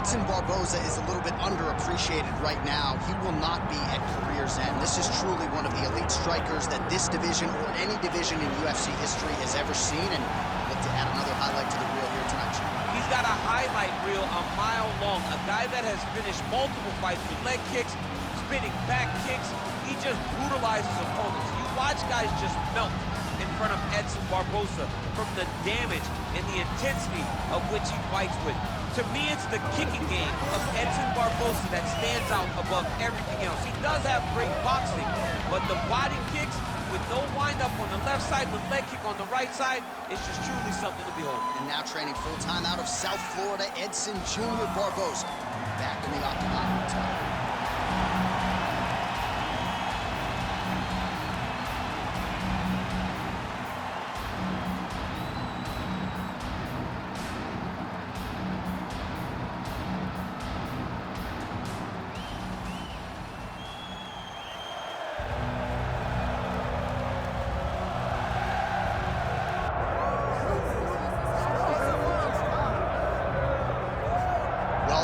Edson Barboza is a little bit underappreciated right now. He will not be at career's end. This is truly one of the elite strikers that this division or any division in UFC history has ever seen, and look to add another highlight to the reel here tonight. He's got a highlight reel a mile long, a guy that has finished multiple fights with leg kicks, spinning back kicks. He just brutalizes opponents. You watch guys just melt in front of Edson Barboza from the damage and the intensity of which he fights with. To me, it's the kicking game of Edson Barboza that stands out above everything else. He does have great boxing, but the body kicks with no wind-up on the left side, with leg kick on the right side, is just truly something to behold. And now training full-time out of South Florida, Edson Jr. Barboza, back in the octagon.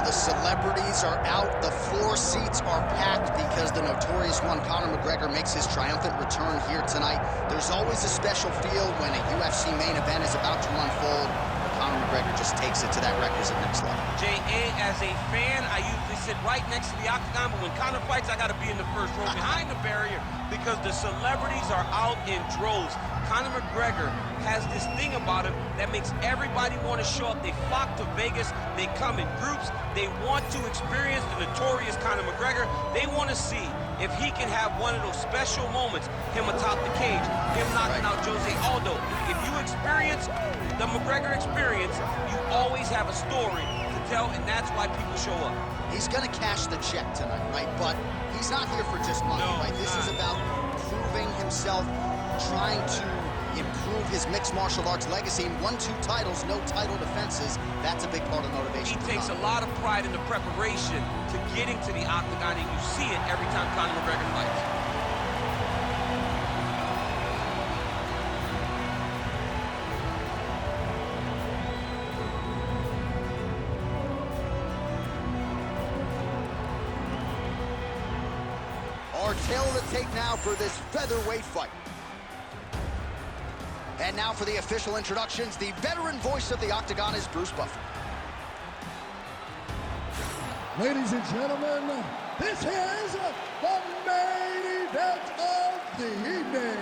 The celebrities are out. The floor seats are packed because the notorious one, Conor McGregor, makes his triumphant return here tonight. There's always a special feel when a UFC main event is about to unfold. Conor McGregor just takes it to that requisite next level. J.A., as a fan, I usually sit right next to the octagon, but when Conor fights, I got to be in the first row behind the barrier because the celebrities are out in droves. Conor McGregor has this thing about him that makes everybody want to show up. They flock to Vegas. They come in groups. They want to experience the notorious Conor McGregor. They want to see if he can have one of those special moments, him atop the cage, him knocking out Jose Aldo. If you experience the McGregor experience, you always have a story to tell, and that's why people show up. He's going to cash the check tonight, right? But he's not here for just money, right? This is about proving himself, trying to improve his mixed martial arts legacy. He won 2 titles, no title defenses. That's a big part of motivation. He takes a lot of pride in the preparation to getting to the octagon, and you see it every time Conor McGregor fights. Our tail to take now for this featherweight fight. And now for the official introductions, the veteran voice of the octagon is Bruce Buffer. Ladies and gentlemen, this is the main event of the evening.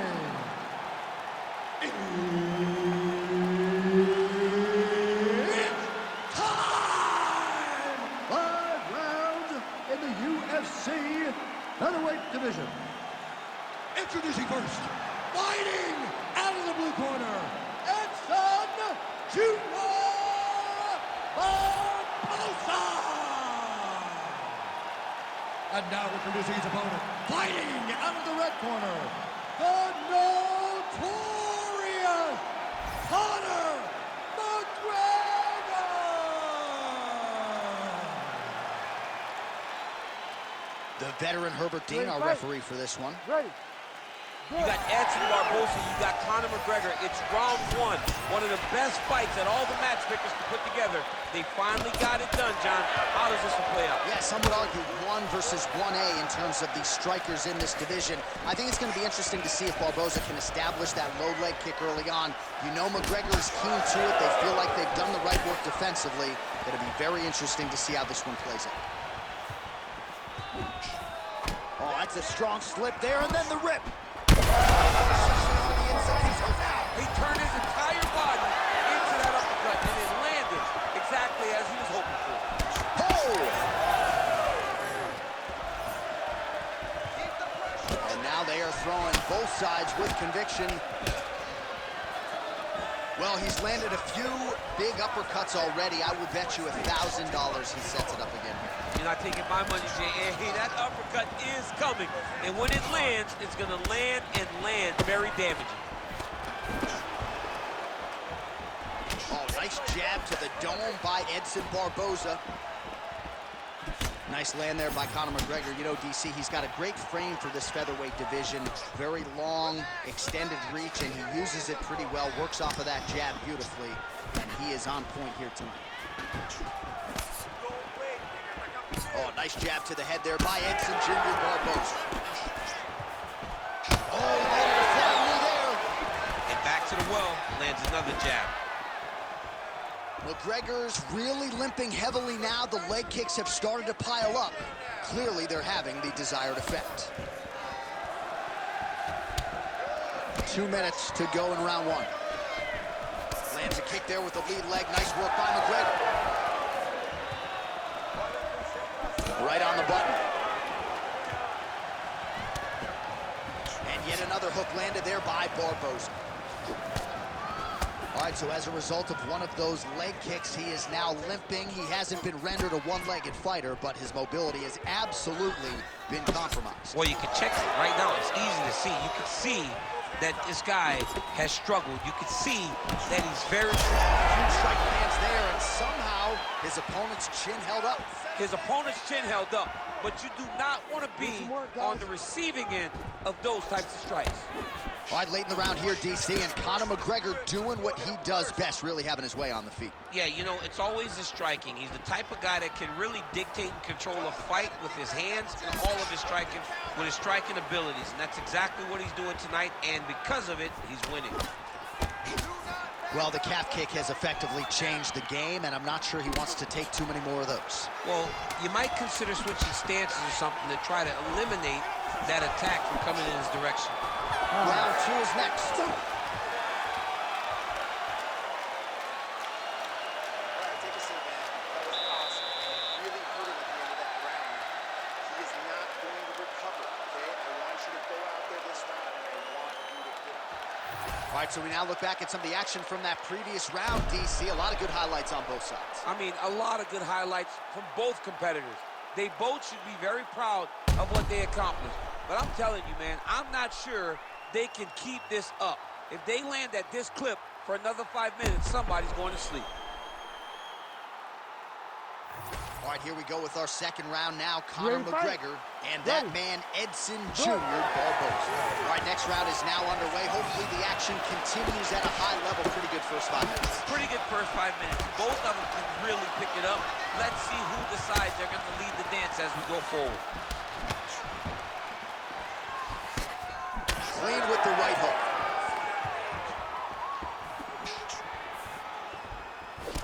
It's time! 5 rounds in the UFC featherweight division. Introducing first, fighting out of the blue corner, Edson Jr. Barboza. And now introducing his opponent, fighting out of the red corner, the notorious Conor McGregor. The veteran Herbert Dean, our referee for this one. Ready. You got Edson Barboza, you got Conor McGregor. It's round 1. One of the best fights that all the matchmakers could put together. They finally got it done, John. How does this one play out? Yeah, some would argue 1 versus 1A in terms of the strikers in this division. I think it's going to be interesting to see if Barboza can establish that low leg kick early on. You know McGregor is keen to it. They feel like they've done the right work defensively. It'll be very interesting to see how this one plays out. Oh, that's a strong slip there, and then the rip. He turned his entire body into that uppercut, and it landed exactly as he was hoping for. And now they are throwing both sides with conviction. Well, he's landed a few big uppercuts already. I would bet you $1,000 he sets it up again. You're not taking my money, J.A. That uppercut is coming. And when it lands, it's going to land and land very damaging. Oh, nice jab to the dome by Edson Barboza. Nice land there by Conor McGregor. You know, DC, he's got a great frame for this featherweight division. Very long, extended reach, and he uses it pretty well. Works off of that jab beautifully, and he is on point here tonight. Oh, nice jab to the head there by Edson Jr. Barboza. Oh, landed a flying knee there. And back to the well, lands another jab. McGregor's really limping heavily now. The leg kicks have started to pile up. Clearly, they're having the desired effect. 2 minutes to go in round one. Lands a kick there with the lead leg. Nice work by McGregor. Right on the button. And yet another hook landed there by Barboza. All right, so as a result of one of those leg kicks, he is now limping. He hasn't been rendered a one-legged fighter, but his mobility has absolutely been compromised. Well, you can check it right now. It's easy to see. You can see that this guy has struggled. You can see that he's very... Huge strike lands there, and somehow his opponent's chin held up. His opponent's chin held up, but you do not want to be on the receiving end of those types of strikes. All right, late in the round here, DC, and Conor McGregor doing what he does best, really having his way on the feet. Yeah, you know, it's always the striking. He's the type of guy that can really dictate and control a fight with his hands and all of his striking, with his striking abilities. And that's exactly what he's doing tonight, and because of it, he's winning. Well, the calf kick has effectively changed the game, and I'm not sure he wants to take too many more of those. Well, you might consider switching stances or something to try to eliminate that attack from coming in his direction. Round two is next. Take a seat, man. That was awesome. Really hurting at the end of that round. He is not going to recover, okay? I want you to go out there this round, and I want you to get up. All right, so we now look back at some of the action from that previous round, DC. A lot of good highlights on both sides. I mean, a lot of good highlights from both competitors. They both should be very proud of what they accomplished. But I'm telling you, man, I'm not sure they can keep this up. If they land at this clip for another 5 minutes, somebody's going to sleep. All right, here we go with our second round now. Conor McGregor and that man, Edson Jr. Barboza. All right, next round is now underway. Hopefully the action continues at a high level. Pretty good first 5 minutes. Pretty good first 5 minutes. Both of them can really pick it up. Let's see who decides they're going to lead the dance as we go forward. Clean with the right hook.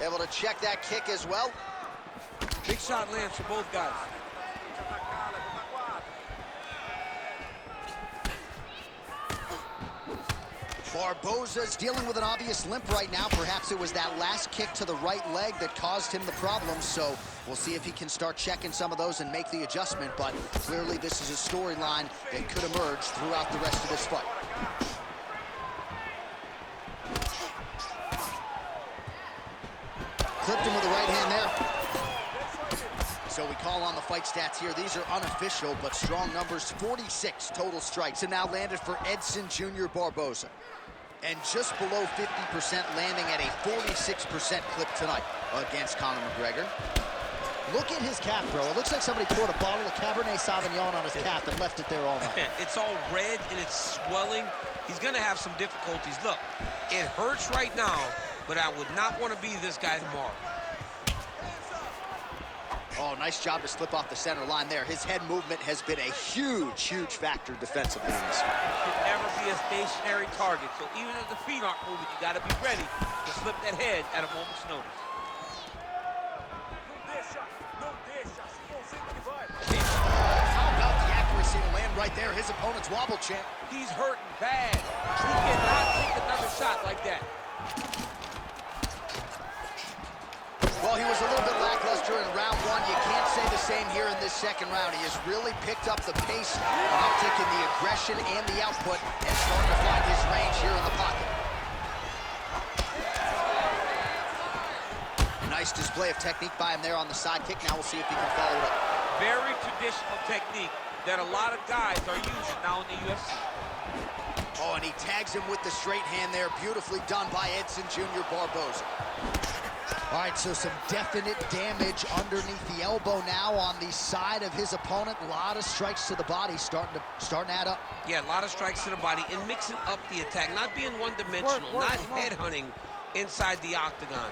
Able to check that kick as well. Big shot lands for both guys. Barboza's dealing with an obvious limp right now. Perhaps it was that last kick to the right leg that caused him the problem. So we'll see if he can start checking some of those and make the adjustment. But clearly this is a storyline that could emerge throughout the rest of this fight. Clipped him with the right hand there. So we call on the fight stats here. These are unofficial, but strong numbers. 46 total strikes, and now landed for Edson Jr. Barboza. And just below 50%, landing at a 46% clip tonight against Conor McGregor. Look at his calf, bro. It looks like somebody poured a bottle of Cabernet Sauvignon on his calf and left it there all night. It's all red and it's swelling. He's gonna have some difficulties. Look, it hurts right now, but I would not want to be this guy tomorrow. Oh, nice job to slip off the center line there. His head movement has been a huge, huge factor defensively in this fight. He can never be a stationary target, so even if the feet aren't moving, you got to be ready to slip that head at a moment's notice. How about the accuracy to land right there? His opponent's wobble champ. He's hurting bad. He cannot take another shot like that. Well, he was a little bit lackluster in round one. You can't say the same here in this second round. He has really picked up the pace, an uptick in the aggression and the output, and starting to find his range here in the pocket. Nice display of technique by him there on the side kick. Now we'll see if he can follow it up. Very traditional technique that a lot of guys are using now in the UFC. Oh, and he tags him with the straight hand there. Beautifully done by Edson Jr. Barboza. All right, so some definite damage underneath the elbow now on the side of his opponent. A lot of strikes to the body starting to add up. Yeah, a lot of strikes to the body and mixing up the attack, not being one-dimensional, not head-hunting inside the octagon.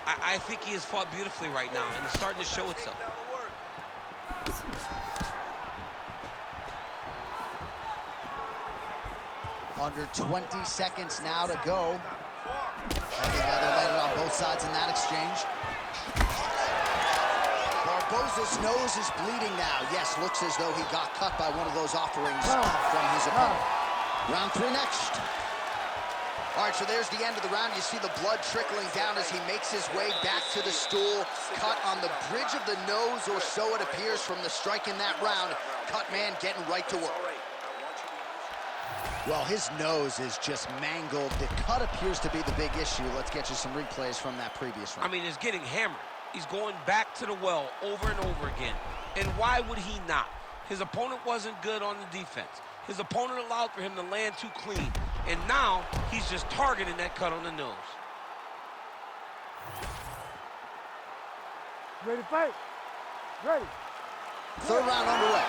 I think he has fought beautifully right now, and it's starting to show itself. Under 20 seconds now to go. Heavy leather landed on both sides in that exchange. Barboza's nose is bleeding now. Yes, looks as though he got cut by one of those offerings from his opponent. Round 3 next. All right, so there's the end of the round. You see the blood trickling down as he makes his way back to the stool. Cut on the bridge of the nose, or so it appears from the strike in that round. Cut man getting right to work. Well, his nose is just mangled. The cut appears to be the big issue. Let's get you some replays from that previous round. I mean, it's getting hammered. He's going back to the well over and over again. And why would he not? His opponent wasn't good on the defense. His opponent allowed for him to land too clean. And now he's just targeting that cut on the nose. Ready to fight? Ready. Third round underway.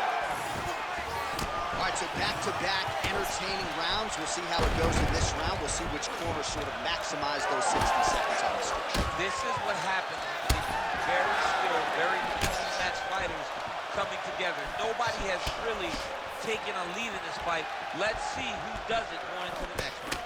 All right, so back-to-back entertaining rounds. We'll see how it goes in this round. We'll see which corner sort of maximize those 60 seconds on the stretch. This is what happens. Very skilled, very match fighters coming together. Nobody has really taken a lead in this fight. Let's see who does it going into the next one.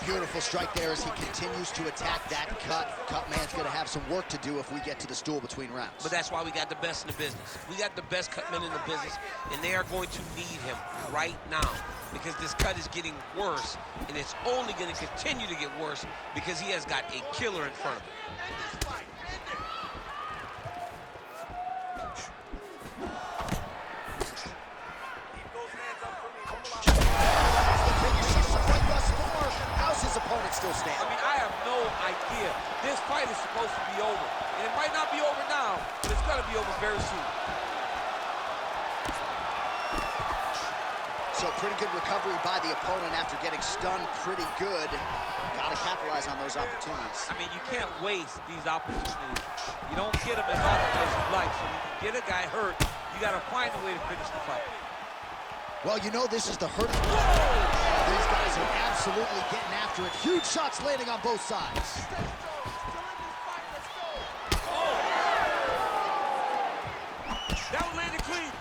Beautiful strike there as he continues to attack that cut. Cut man's going to have some work to do if we get to the stool between rounds. But that's why we got the best in the business. We got the best cut men in the business, and they are going to need him right now because this cut is getting worse, and it's only going to continue to get worse because he has got a killer in front of him. Still stand. I mean, I have no idea. This fight is supposed to be over. And it might not be over now, but it's going to be over very soon. So pretty good recovery by the opponent after getting stunned pretty good. Got to capitalize on those opportunities. I mean, you can't waste these opportunities. You don't get them as often as you like. So when you get a guy hurt, you got to find a way to finish the fight. Well, you know this is the hurt. These guys are absolutely getting after it. Huge shots landing on both sides. That one landed clean.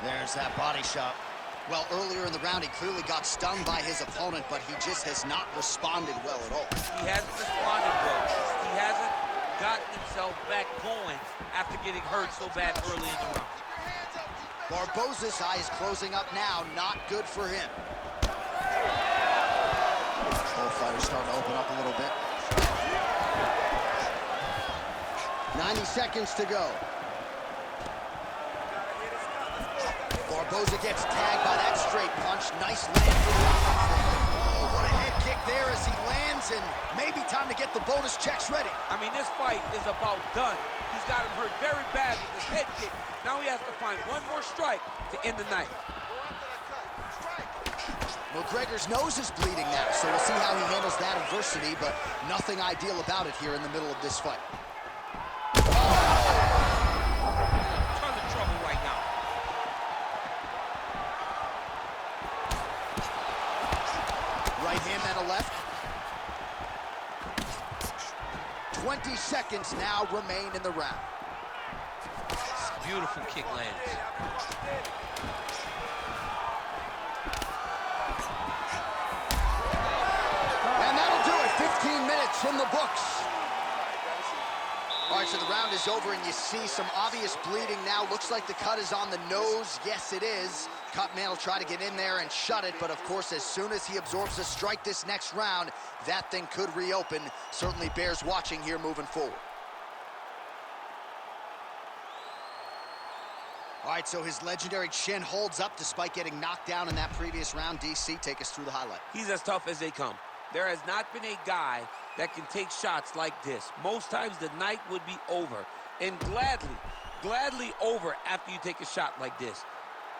There's that body shot. Well, earlier in the round, he clearly got stung by his opponent, but he just has not responded well at all. He hasn't responded well. He hasn't gotten himself back going after getting hurt so bad early in the round. Barboza's eye is closing up now. Not good for him. Both fighters starting to open up a little bit. 90 seconds to go. Barboza gets tagged by that straight punch. Nice land for the offense there. Oh, what a head kick there as he lands, and maybe time to get the bonus checks ready. I mean, this fight is about done. He's got him hurt very bad with his head kick. Now he has to find one more strike to end the night. McGregor's nose is bleeding now, so we'll see how he handles that adversity, but nothing ideal about it here in the middle of this fight. Ton of trouble right now. Right hand and a left. 20 seconds now remain in the round. Beautiful kick lands. And that'll do it. 15 minutes in the books. All right, so the round is over, and you see some obvious bleeding now. Looks like the cut is on the nose. Yes, it is. Cut man will try to get in there and shut it, but of course, as soon as he absorbs a strike this next round, that thing could reopen. Certainly bears watching here moving forward. All right, so his legendary chin holds up despite getting knocked down in that previous round. DC, take us through the highlight. He's as tough as they come. There has not been a guy that can take shots like this. Most times the night would be over, and gladly over after you take a shot like this.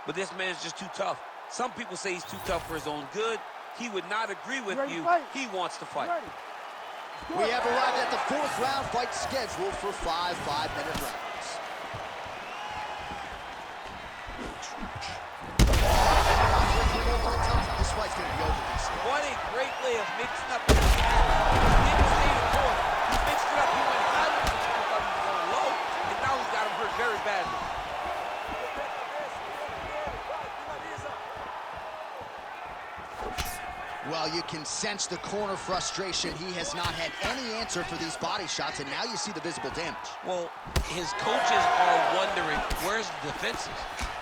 But this man is just too tough. Some people say he's too tough for his own good. He would not agree with you. He wants to fight. We have arrived at the fourth round fight scheduled for 5 5-minute rounds. This fight's going to be over, DC. What a great way of mixing up his attack. He didn't stay in the corner. He mixed it up. He went high with the corner, thought he was going low, and now he's got him hurt very badly. Well, you can sense the corner frustration. He has not had any answer for these body shots, and now you see the visible damage. Well, his coaches are wondering, where's the defenses?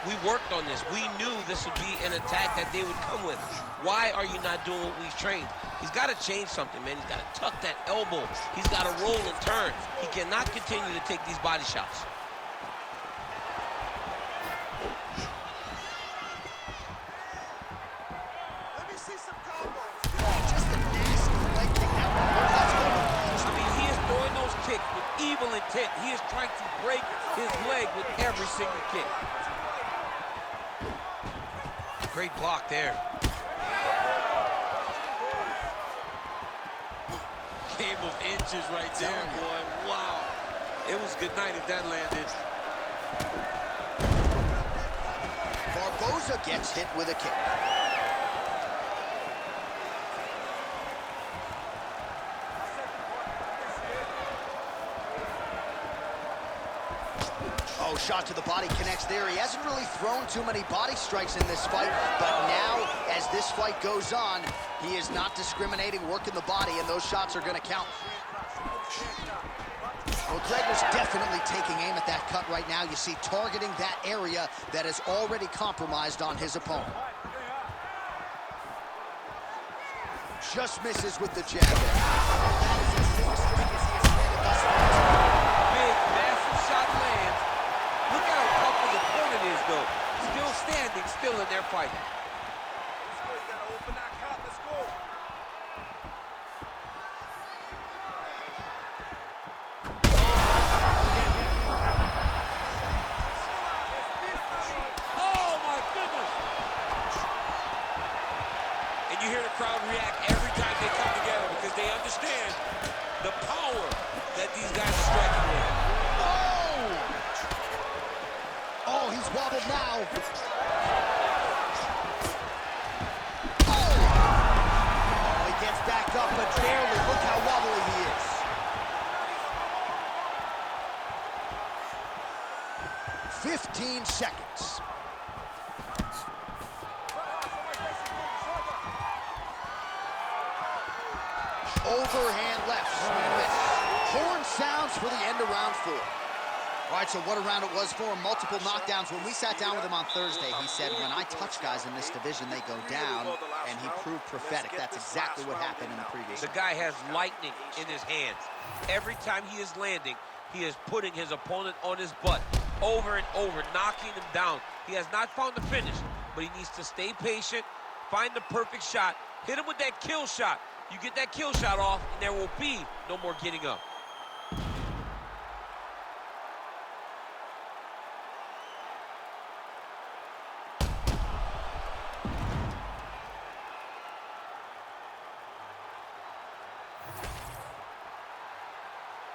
We worked on this. We knew this would be an attack that they would come with. Why are you not doing what we've trained? He's got to change something, man. He's got to tuck that elbow. He's got to roll and turn. He cannot continue to take these body shots. Let me see some combos. Just a nasty leg kick now. I mean, he is throwing those kicks with evil intent. He is trying to break his leg with every single kick. Great block there. Game of inches right there, boy. Wow. It was good night if that landed. Barboza gets hit with a kick. Oh, shot to the body connects there. He hasn't really thrown too many body strikes in this fight, but now, as this fight goes on, he is not discriminating, working the body, and those shots are going to count. McGregor's definitely taking aim at that cut right now. You see, targeting that area that is already compromised on his opponent. Just misses with the jab there. That is as big a strike as he has landed thus far. Big, massive shot lands. Look at how tough his opponent is, though. Still standing, still in there fighting. Let's go. You gotta open that cut. Let's go. Oh, my goodness. And you hear the crowd react every time they come together because they understand the power that these guys are striking with. Oh, he's wobbled now. Oh, he gets back up, but barely. Look how wobbly he is. 15 seconds. Overhand left, swing and miss. Horn sounds for the end of round 4. All right, so what a round it was for him. Multiple knockdowns. When we sat down with him on Thursday, he said, when I touch guys in this division, they go down, and he proved prophetic. That's exactly what happened in the previous. The guy has lightning in his hands. Every time he is landing, he is putting his opponent on his butt over and over, knocking him down. He has not found the finish, but he needs to stay patient, find the perfect shot, hit him with that kill shot. You get that kill shot off, and there will be no more getting up.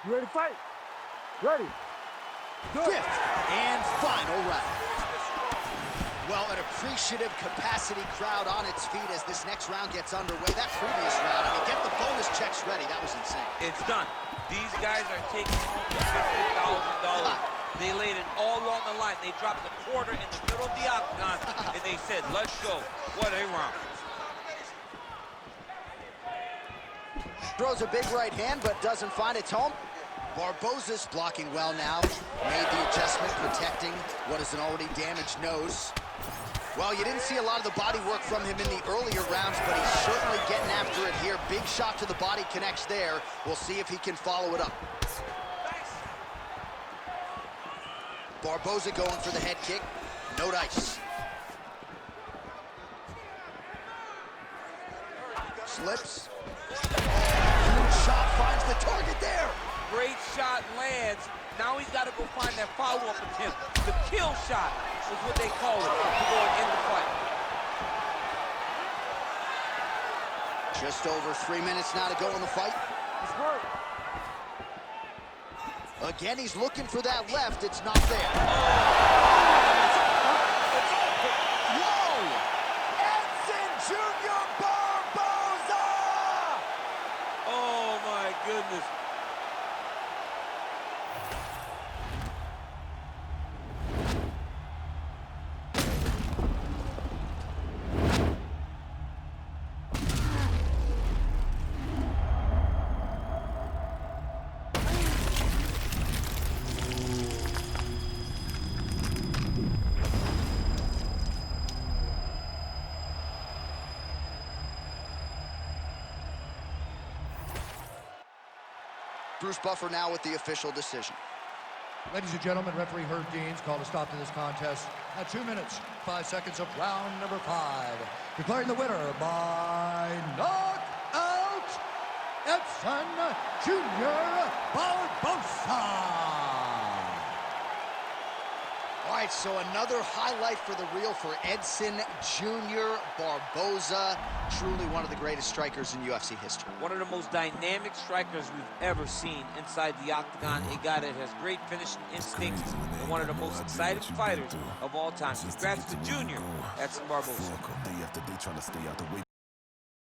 You ready to fight? Ready. Good. 5th and final round. Well, an appreciative capacity crowd on its feet as this next round gets underway. That previous round, I mean, get the bonus checks ready. That was insane. It's done. These guys are taking home $50,000. They laid it all on the line. They dropped the quarter in the middle of the octagon, and they said, let's go. What a round. Throws a big right hand, but doesn't find its home. Barboza's blocking well now. Made the adjustment, protecting what is an already damaged nose. Well, you didn't see a lot of the body work from him in the earlier rounds, but he's certainly getting after it here. Big shot to the body connects there. We'll see if he can follow it up. Barboza going for the head kick. No dice. Slips. Huge shot finds the target there. Great shot lands. Now he's got to go find that follow-up attempt. The kill shot is what they call it to go and end the fight. Just over 3 minutes now to go in the fight. Let's work. Again, he's looking for that left. It's not there. Whoa! Edson Jr. this. Bruce Buffer now with the official decision. Ladies and gentlemen, referee Herb Dean's called a stop to this contest at 2 minutes, 5 seconds of round number 5. Declaring the winner by knockout, Edson Jr. Barboza. All right, so another highlight for the reel for Edson Jr. Barboza. Truly one of the greatest strikers in UFC history. One of the most dynamic strikers we've ever seen inside the octagon. A guy that has great finishing instincts and one of the most exciting fighters of all time. Congrats to Junior Edson Barboza.